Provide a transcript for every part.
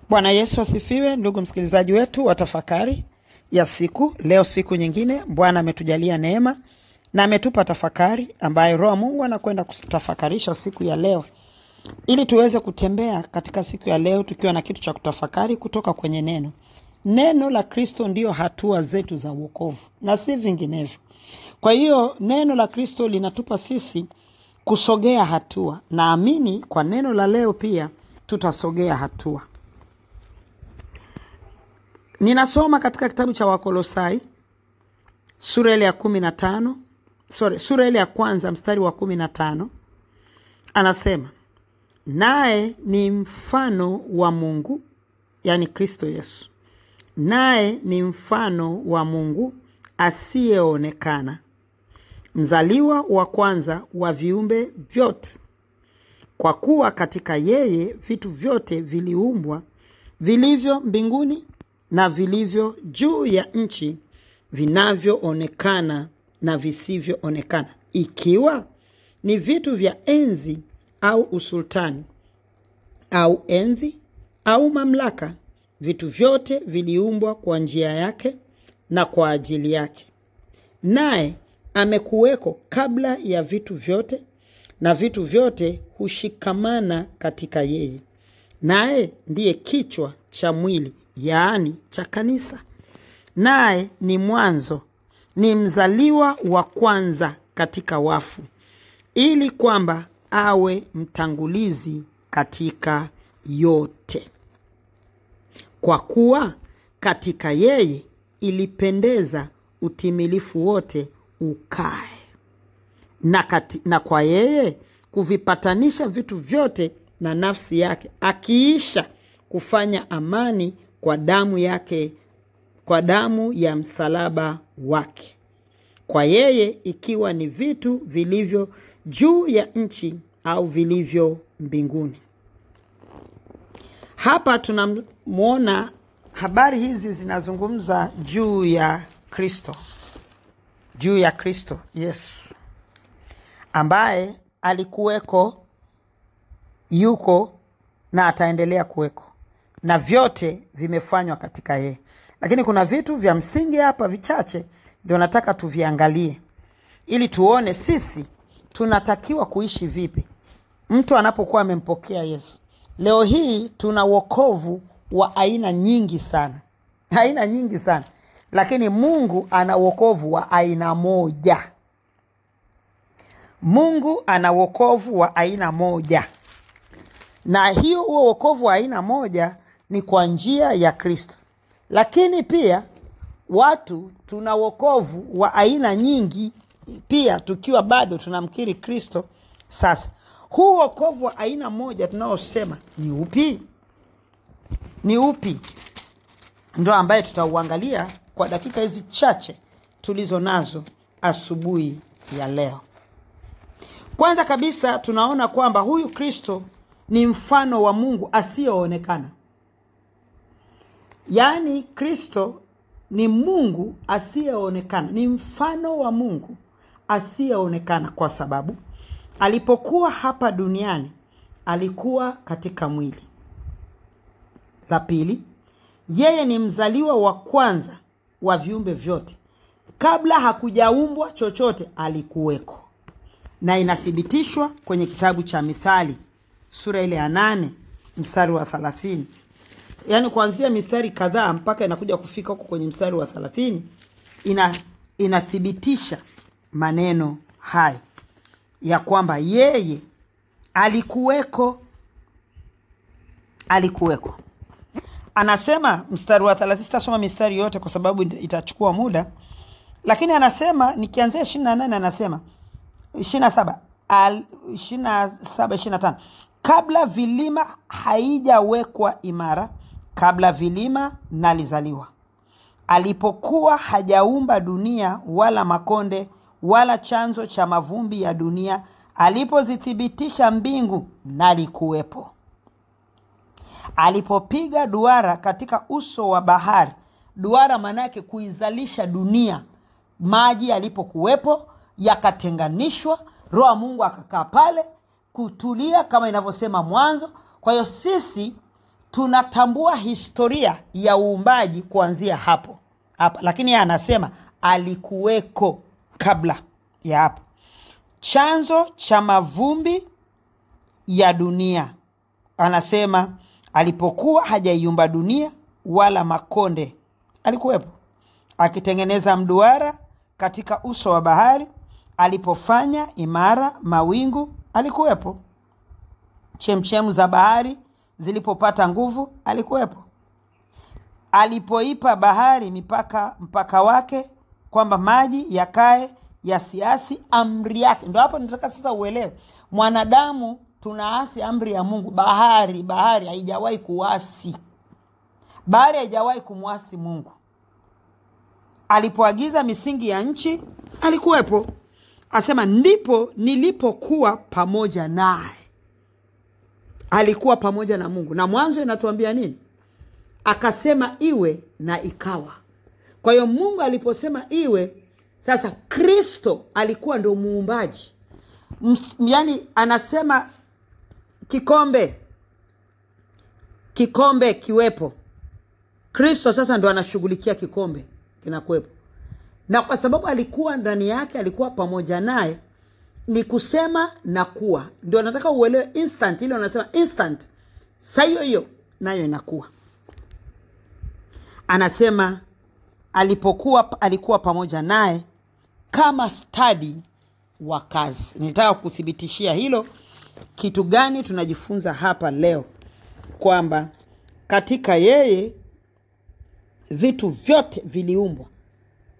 Bwana Yesu asifiwe, ndugu msikilizaji wetu wa tafakari ya siku. Leo siku nyingine Bwana ametujalia neema na ametupa tafakari ambayo Roho Mungu anakwenda kutafakarisha siku ya leo. Ili tuweze kutembea katika siku ya leo tukiwa na kitu cha kutafakari kutoka kwenye neno. Neno la Kristo ndio hatua zetu za wokovu na si vinginevyo. Kwa hiyo neno la Kristo linatupa sisi kusogea hatua. Naamini kwa neno la leo pia tutasogea hatua. Ninasoma katika kitabu cha Wakolosai sura ile ya 15, sura ile ya kwanza mstari wa 15. Anasema, naye ni mfano wa Mungu, yani Kristo Yesu. Naye ni mfano wa Mungu asiyeonekana, mzaliwa wa kwanza wa viumbe vyote. Kwa kuwa katika yeye vitu vyote viliumbwa, vilivyo mbinguni na vilivyo juu ya nchi, vinavyoonekana na visivyoonekana, ikiwa ni vitu vya enzi au usultani au enzi au mamlaka. Vitu vyote viliumbwa kwa njia yake na kwa ajili yake. Naye amekuweko kabla ya vitu vyote, na vitu vyote hushikamana katika yeye. Naye ndiye kichwa cha mwili, yaani cha kanisa. Naye ni mwanzo, ni mzaliwa wa kwanza katika wafu, ili kwamba awe mtangulizi katika yote. Kwa kuwa katika yeye ilipendeza utimilifu wote ukae, na kwa yeye kuvipatanisha vitu vyote na nafsi yake, akiisha kufanya amani kwa damu yake, kwa damu ya msalaba wake. Kwa yeye ikiwa ni vitu vilivyo juu ya nchi au vilivyo mbinguni. Hapa tunamuona habari hizi zinazungumza juu ya Kristo. Juu ya Kristo, Yesu, ambaye alikuweko, yuko na ataendelea kuweko, na vyote vimefanywa katika yeye. Lakini kuna vitu vya msingi hapa vichache ndio nataka tuviangalie ili tuone sisi tunatakiwa kuishi vipi mtu anapokuwa amempokea Yesu. Leo hii tuna wokovu wa aina nyingi sana. Aina nyingi sana. Lakini Mungu ana wokovu wa aina moja. Mungu ana wokovu wa aina moja. Na huo wokovu wa aina moja ni kwa njia ya Kristo. Lakini pia watu tuna wokovu wa aina nyingi pia tukiwa bado tunamkiri Kristo. Sasa huu wokovu wa aina moja tunaosema ni upi? Ni upi? Ndio ambaye tutauangalia kwa dakika hizi chache tulizo nazo asubuhi ya leo. Kwanza kabisa tunaona kwamba huyu Kristo ni mfano wa Mungu asiyeonekana. Yaani Kristo ni Mungu asiyeonekana, ni mfano wa Mungu asiyeonekana, kwa sababu alipokuwa hapa duniani alikuwa katika mwili. La pili, yeye ni mzaliwa wa kwanza wa viumbe vyote. Kabla hakujaumbwa chochote alikuweko. Na inathibitishwa kwenye kitabu cha Mithali sura ile ya 8 mstari wa 30. Yaani kuanzia mistari kadhaa mpaka inakuja kufika huko kwenye mstari wa 30 inathibitisha maneno hayo ya kwamba yeye alikuweko. Anasema mstari wa 30, sitasoma mistari yote kwa sababu itachukua muda, lakini anasema nikianzia 28 anasema 27 25, kabla vilima haijawekwa imara, kabla vilima nalizaliwa, alipokuwa hajaumba dunia wala makonde wala chanzo cha mavumbi ya dunia, alipozithibitisha mbingu nalikuwepo, alipopiga duara katika uso wa bahari. Duara maana yake kuizalisha dunia. Maji yalipokuwepo yakatenganishwa, Roho Mungu akakaa pale kutulia kama inavyosema Mwanzo. Kwa hiyo sisi tunatambua historia ya uumbaji kuanzia hapo hapa, lakini yeye anasema alikuweko kabla ya hapo. Chanzo cha mavumbi ya dunia, anasema alipokuwa hajaiumba dunia wala makonde alikuwepo, akitengeneza mduara katika uso wa bahari, alipofanya imara mawingu alikuwepo, chemchemu za bahari zilipopata nguvu alikuwepo, alipoipa bahari mpaka wake, kwamba maji yakae yasiasi amri yake. Ndio hapo nataka sasa uelewe, mwanadamu tunaasi amri ya Mungu. Bahari haijawahi kuasi, bahari haijawahi kumwasi Mungu. Alipoagiza misingi ya nchi alikuwepo, asema ndipo nilipokuwa pamoja naye. Alikuwa pamoja na Mungu. Na Mwanzo inatuambia nini? Akasema iwe na ikawa. Kwa hiyo Mungu aliposema iwe, sasa Kristo alikuwa ndio muumbaji. Yaani anasema kikombe kiwepo. Kristo sasa ndio anashughulikia kikombe kinakuwepo. Na kwa sababu alikuwa ndani yake, alikuwa pamoja naye, ni kusema na kuwa. Ndio nataka uelewe instant, ile anasema instant. Saa hiyo nayo inakuwa. Anasema alikuwa pamoja naye kama stadi wa kazi. Nitaka kuthibitishia hilo. Kitu gani tunajifunza hapa leo? Kwamba katika yeye vitu vyote viliumbwa.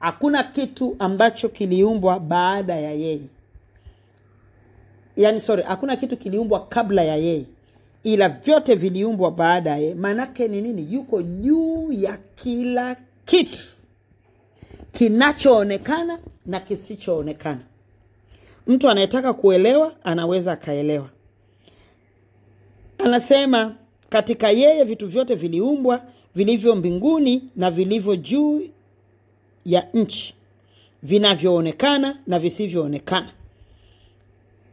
Hakuna kitu ambacho kiliumbwa baada ya yeye. Hakuna kitu kiliumbwa kabla ya yeye, ila vyote viliumbwa baada ya yeye. Manake ni nini? Yuko juu ya kila kitu kinachoonekana na kisichoonekana. Mtu anayetaka kuelewa anaweza akaelewa. Anasema katika yeye vitu vyote viliumbwa, vilivyo mbinguni na vilivyo juu ya nchi, vinavyoonekana na visivyoonekana.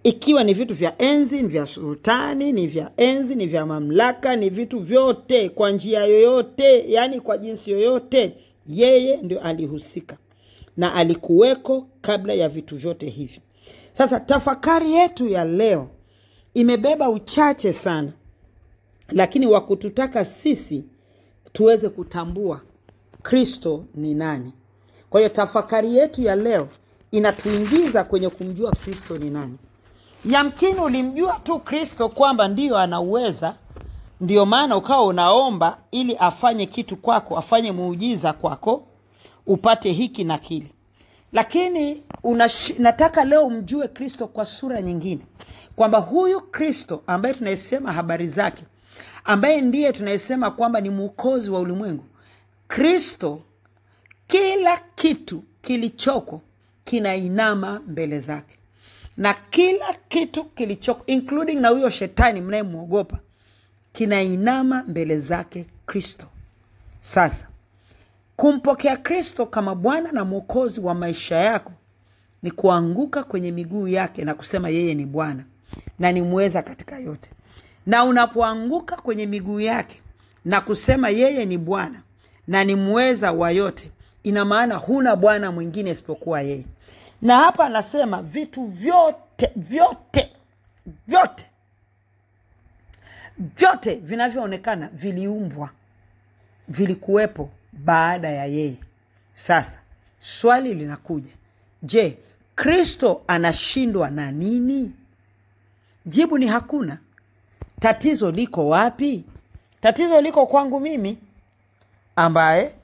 Ikiwa ni vitu vya enzi, ni vya sultani, ni vya enzi, ni vya mamlaka, ni vitu vyote kwa njia yoyote, yani kwa jinsi yoyote, yeye ndio alihusika na alikuweko kabla ya vitu vyote hivi. Sasa tafakari yetu ya leo imebeba uchache sana, lakini wakututaka sisi tuweze kutambua Kristo ni nani. Kwa hiyo tafakari yetu ya leo inatuingiza kwenye kumjua Kristo ni nani. Yamkini ulimjua tu Kristo kwamba ndiyo anauweza, ndiyo maana ukawa unaomba ili afanye kitu kwako, afanye muujiza kwako, upate hiki na kile. Lakini nataka leo umjue Kristo kwa sura nyingine, kwamba huyu Kristo ambaye tunaisema habari zake, ambaye ndiye tunaisema kwamba ni mwokozi wa ulimwengu, Kristo, kila kitu kilichoko kinainama mbele zake. Na kila kitu kilichoko, including na huyo shetani mnayemwogopa, kinainama mbele zake Kristo. Sasa kumpokea Kristo kama Bwana na Mwokozi wa maisha yako ni kuanguka kwenye miguu yake na kusema yeye ni Bwana na ni muweza katika yote. Na unapoanguka kwenye miguu yake na kusema yeye ni Bwana na ni muweza wa yote, ina maana huna Bwana mwingine isipokuwa yeye. Na hapa anasema vitu vyote vinavyoonekana viliumbwa, vilikuwepo baada ya yeye. Sasa swali linakuja, je, Kristo anashindwa na nini? Jibu ni hakuna. Tatizo liko wapi? Tatizo liko kwangu mimi, ambaye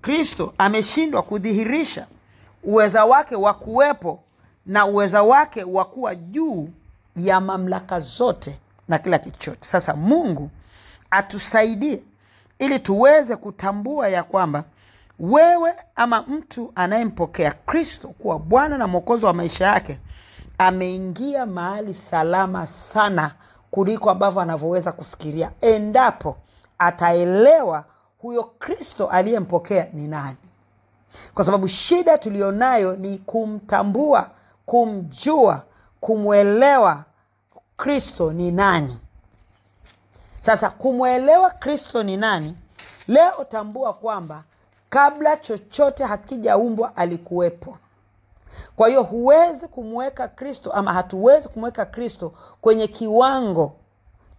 Kristo ameshindwa kudhihirisha uweza wake wa kuwepo na uweza wake wa kuwa juu ya mamlaka zote na kila kitu chote. Sasa Mungu atusaidie ili tuweze kutambua ya kwamba wewe ama mtu anayempokea Kristo kuwa Bwana na Mwokozi wa maisha yake ameingia mahali salama sana kuliko ambavyo anavyoweza kufikiria, endapo ataelewa huyo Kristo aliyempokea ni nani. Kwa sababu shida tulionayo ni kumtambua, kumjua, kumwelewa Kristo ni nani. Sasa kumwelewa Kristo ni nani, leo tambua kwamba kabla chochote hakijaumbwa alikuwepo. Kwa hiyo huwezi kumweka Kristo, ama hatuwezi kumweka Kristo kwenye kiwango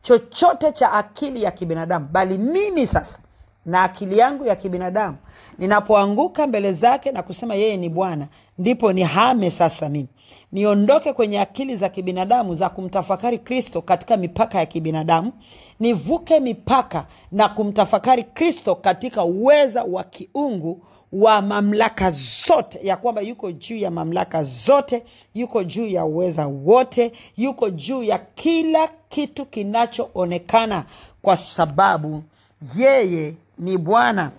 chochote cha akili ya kibinadamu, bali mimi sasa na akili yangu ya kibinadamu ninapoanguka mbele zake na kusema yeye ni Bwana, ndipo nihame sasa mimi niondoke kwenye akili za kibinadamu za kumtafakari Kristo katika mipaka ya kibinadamu, nivuke mipaka na kumtafakari Kristo katika uweza wa kiungu wa mamlaka zote, ya kwamba yuko juu ya mamlaka zote, yuko juu ya uweza wote, yuko juu ya kila kitu kinachoonekana, kwa sababu yeye ni Bwana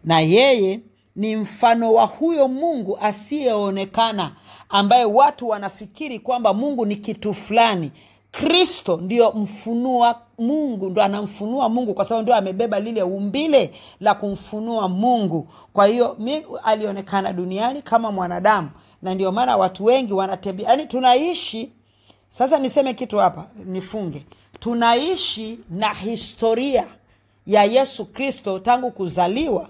na yeye ni mfano wa huyo Mungu asiyeonekana, ambaye watu wanafikiri kwamba Mungu ni kitu fulani. Kristo ndio mfunua Mungu, ndio anamfunua Mungu, kwa sababu ndio amebeba lile umbile la kumfunua Mungu. Kwa hiyo alionekana duniani kama mwanadamu, na ndio maana watu wengi wanatembea, yani tunaishi sasa. Niseme kitu hapa, nifunge. Tunaishi na historia ya Yesu Kristo tangu kuzaliwa,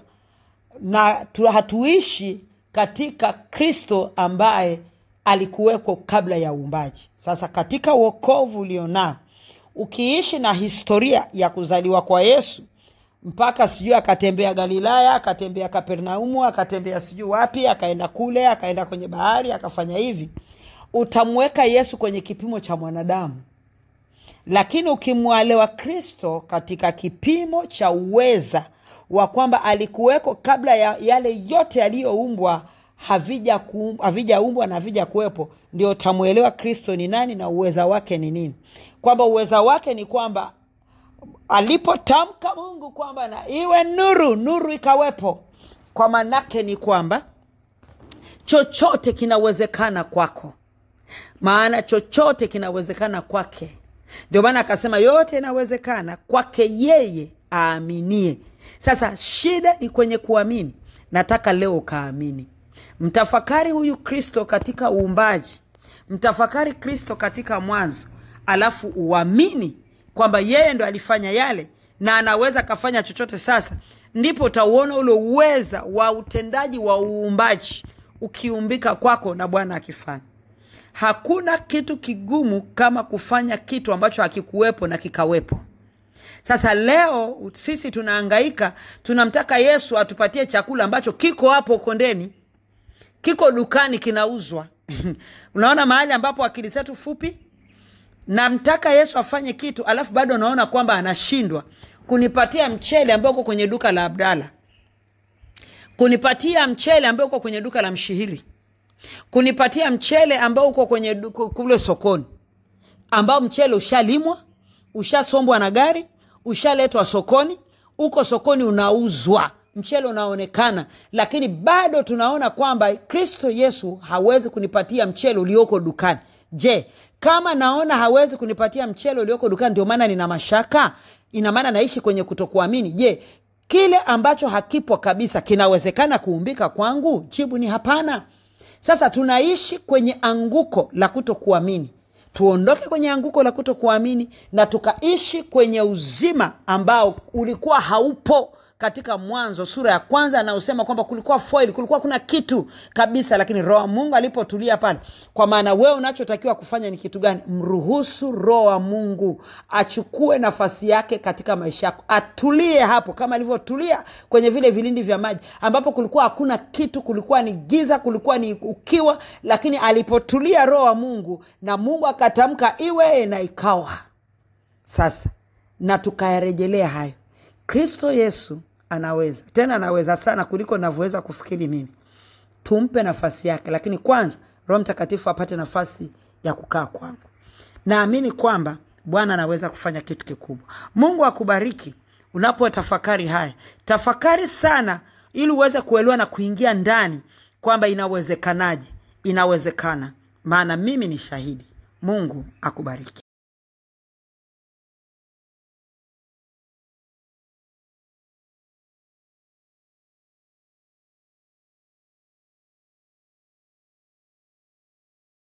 na hatuishi katika Kristo ambaye alikuweko kabla ya uumbaji. Sasa katika wokovu ulionao, ukiishi na historia ya kuzaliwa kwa Yesu mpaka sijui akatembea Galilaya, akatembea Kapernaumu, akatembea sijui wapi, akaenda kule, akaenda kwenye bahari, akafanya hivi, utamweka Yesu kwenye kipimo cha mwanadamu. Lakini ukimwelewa Kristo katika kipimo cha uweza wa kwamba alikuweko kabla ya yale yote yaliyoumbwa, havijaumbwa na havija kuwepo, ndio utamuelewa Kristo ni nani na uweza wake ni nini. Kwamba uweza wake ni kwamba alipotamka Mungu kwamba na iwe nuru, nuru ikawepo. Kwa manake ni kwamba chochote kinawezekana kwako, maana chochote kinawezekana kwake. Ndio maana akasema yote inawezekana kwake yeye aaminie. Sasa shida ni kwenye kuamini. Nataka leo kaamini. Mtafakari huyu Kristo katika uumbaji, mtafakari Kristo katika mwanzo, alafu uamini kwamba yeye ndo alifanya yale na anaweza kafanya chochote. Sasa ndipo utauona ule uweza wa utendaji wa uumbaji ukiumbika kwako na Bwana akifanya. Hakuna kitu kigumu kama kufanya kitu ambacho hakikuwepo na kikawepo. Sasa leo sisi tunahangaika, tunamtaka Yesu atupatie chakula ambacho kiko hapo kondeni, kiko dukani kinauzwa. Unaona mahali ambapo akili zetu fupi? Namtaka Yesu afanye kitu, alafu bado naona kwamba anashindwa kunipatia mchele ambao uko kwenye duka la Abdalla, kunipatia mchele ambao uko kwenye duka la Mshihili, kunipatia mchele ambao uko kwenye kule sokoni, ambao mchele ushalimwa, ushasombwa na gari, ushaletwa sokoni, uko sokoni unauzwa, mchele unaonekana. Lakini bado tunaona kwamba Kristo Yesu hawezi kunipatia mchele ulioko dukani. Je, kama naona hawezi kunipatia mchele ulioko dukani, ndio maana nina mashaka? Ina maana naishi kwenye kutokuamini. Je, kile ambacho hakipo kabisa kinawezekana kuumbika kwangu? Jibu ni hapana. Sasa tunaishi kwenye anguko la kutokuamini. Tuondoke kwenye anguko la kutokuamini na tukaishi kwenye uzima ambao ulikuwa haupo. Katika Mwanzo sura ya kwanza anaosema kwamba kulikuwa foil, kulikuwa kuna kitu kabisa, lakini Roho Mungu alipotulia pale. Kwa maana wewe unachotakiwa kufanya ni kitu gani? Mruhusu Roho wa Mungu achukue nafasi yake katika maisha yako. Atulie hapo kama alivyotulia kwenye vile vilindi vya maji ambapo kulikuwa hakuna kitu, kulikuwa ni giza, kulikuwa ni ukiwa, lakini alipotulia Roho wa Mungu na Mungu akatamka iwe, na ikawa. Sasa na tukayarejelea hayo. Kristo Yesu anaweza, tena anaweza sana kuliko ninavyoweza kufikiri mimi. Tumpe nafasi yake, lakini kwanza Roho Mtakatifu apate nafasi ya kukaa kwangu. Naamini kwamba Bwana anaweza kufanya kitu kikubwa. Mungu akubariki unapotafakari haya. Tafakari sana ili uweze kuelewa na kuingia ndani kwamba inawezekanaje. Inawezekana, maana mimi ni shahidi. Mungu akubariki.